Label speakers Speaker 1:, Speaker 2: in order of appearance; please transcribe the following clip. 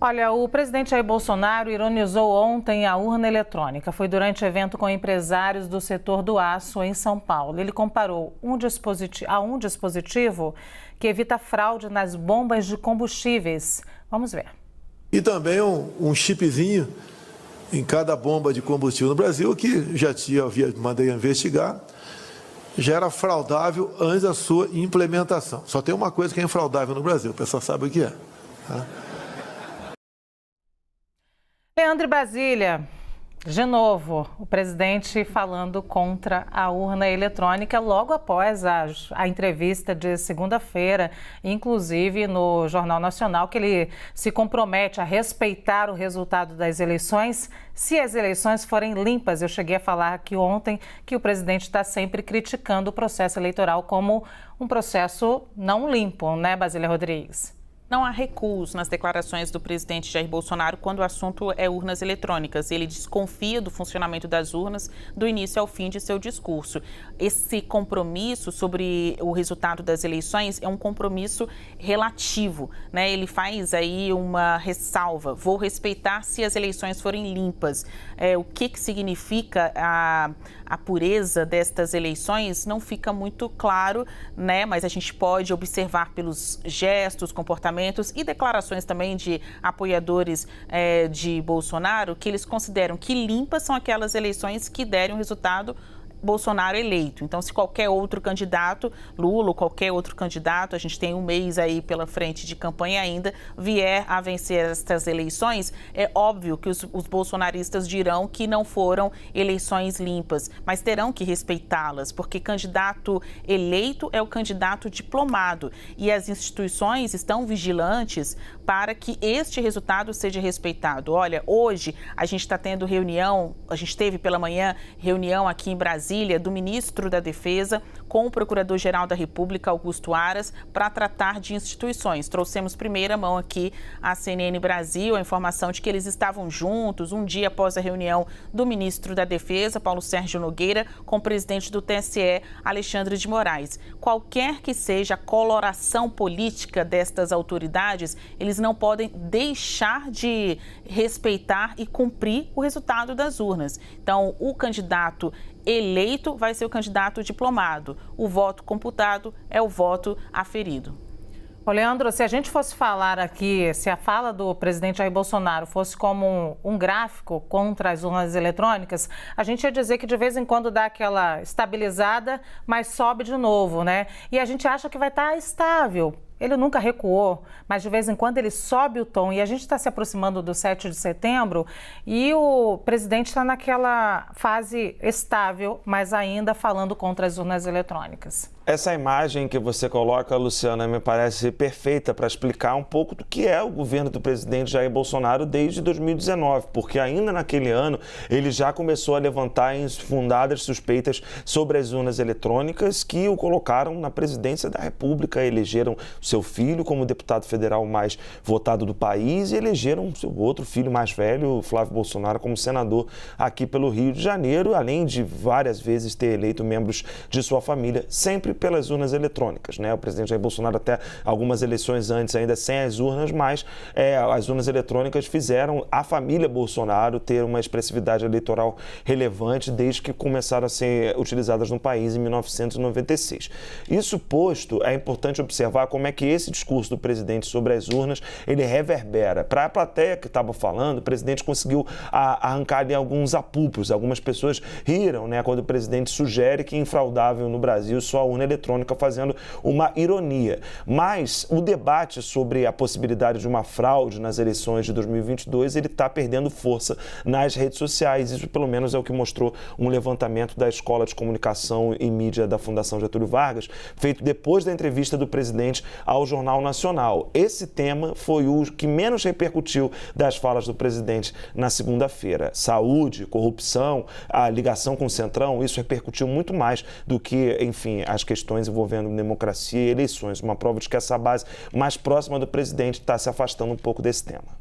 Speaker 1: Olha, o presidente Jair Bolsonaro ironizou ontem a urna eletrônica. Foi durante evento com empresários do setor do aço em São Paulo. Ele comparou um dispositivo que evita fraude nas bombas de combustíveis. Vamos ver.
Speaker 2: E também um chipzinho em cada bomba de combustível no Brasil, que mandei investigar, já era fraudável antes da sua implementação. Só tem uma coisa que é infraudável no Brasil, o pessoal sabe o que é. Tá?
Speaker 1: Leandro, Brasília, de novo, o presidente falando contra a urna eletrônica logo após a entrevista de segunda-feira, inclusive no Jornal Nacional, que ele se compromete a respeitar o resultado das eleições se as eleições forem limpas. Eu cheguei a falar aqui ontem que o presidente está sempre criticando o processo eleitoral como um processo não limpo, né, Basília Rodrigues?
Speaker 3: Não há recuos nas declarações do presidente Jair Bolsonaro quando o assunto é urnas eletrônicas. Ele desconfia do funcionamento das urnas do início ao fim de seu discurso. Esse compromisso sobre o resultado das eleições é um compromisso relativo, né? Ele faz aí uma ressalva. Vou respeitar se as eleições forem limpas. O que significa a pureza destas eleições não fica muito claro, né? Mas a gente pode observar pelos gestos, comportamentos e declarações também de apoiadores de Bolsonaro, que eles consideram que limpas são aquelas eleições que derem um resultado Bolsonaro eleito. Então, se qualquer outro candidato, Lula ou qualquer outro candidato, a gente tem um mês aí pela frente de campanha ainda, vier a vencer estas eleições, é óbvio que os bolsonaristas dirão que não foram eleições limpas, mas terão que respeitá-las, porque candidato eleito é o candidato diplomado e as instituições estão vigilantes para que este resultado seja respeitado. Olha, hoje a gente está tendo reunião, a gente teve pela manhã reunião aqui em Brasília, do ministro da Defesa com o Procurador-Geral da República, Augusto Aras, para tratar de instituições. Trouxemos primeira mão aqui à CNN Brasil a informação de que eles estavam juntos um dia após a reunião do ministro da Defesa, Paulo Sérgio Nogueira, com o presidente do TSE, Alexandre de Moraes. Qualquer que seja a coloração política destas autoridades, eles não podem deixar de respeitar e cumprir o resultado das urnas. Então, o candidato eleito vai ser o candidato diplomado. O voto computado é o voto aferido.
Speaker 1: Ô, Leandro, se a gente fosse falar aqui, se a fala do presidente Jair Bolsonaro fosse como um gráfico contra as urnas eletrônicas, a gente ia dizer que de vez em quando dá aquela estabilizada, mas sobe de novo, né? E a gente acha que vai estar estável. Ele nunca recuou, mas de vez em quando ele sobe o tom. E a gente está se aproximando do 7 de setembro e o presidente está naquela fase estável, mas ainda falando contra as urnas eletrônicas.
Speaker 4: Essa imagem que você coloca, Luciana, me parece perfeita para explicar um pouco do que é o governo do presidente Jair Bolsonaro desde 2019, porque ainda naquele ano ele já começou a levantar infundadas suspeitas sobre as urnas eletrônicas que o colocaram na presidência da República, elegeram seu filho como deputado federal mais votado do país e elegeram seu outro filho mais velho, Flávio Bolsonaro, como senador aqui pelo Rio de Janeiro, além de várias vezes ter eleito membros de sua família, sempre pelas urnas eletrônicas, né? O presidente Jair Bolsonaro até algumas eleições antes ainda sem as urnas, mas as urnas eletrônicas fizeram a família Bolsonaro ter uma expressividade eleitoral relevante desde que começaram a ser utilizadas no país em 1996. Isso posto, é importante observar como é que esse discurso do presidente sobre as urnas, ele reverbera. Para a plateia que estava falando, o presidente conseguiu arrancar ali alguns apupos. Algumas pessoas riram, né, quando o presidente sugere que é infraudável no Brasil só a urna eletrônica, fazendo uma ironia. Mas o debate sobre a possibilidade de uma fraude nas eleições de 2022, ele está perdendo força nas redes sociais. Isso, pelo menos, é o que mostrou um levantamento da Escola de Comunicação e Mídia da Fundação Getúlio Vargas, feito depois da entrevista do presidente ao Jornal Nacional. Esse tema foi o que menos repercutiu das falas do presidente na segunda-feira. Saúde, corrupção, a ligação com o Centrão, isso repercutiu muito mais do que, enfim, as questões envolvendo democracia e eleições. Uma prova de que essa base mais próxima do presidente está se afastando um pouco desse tema.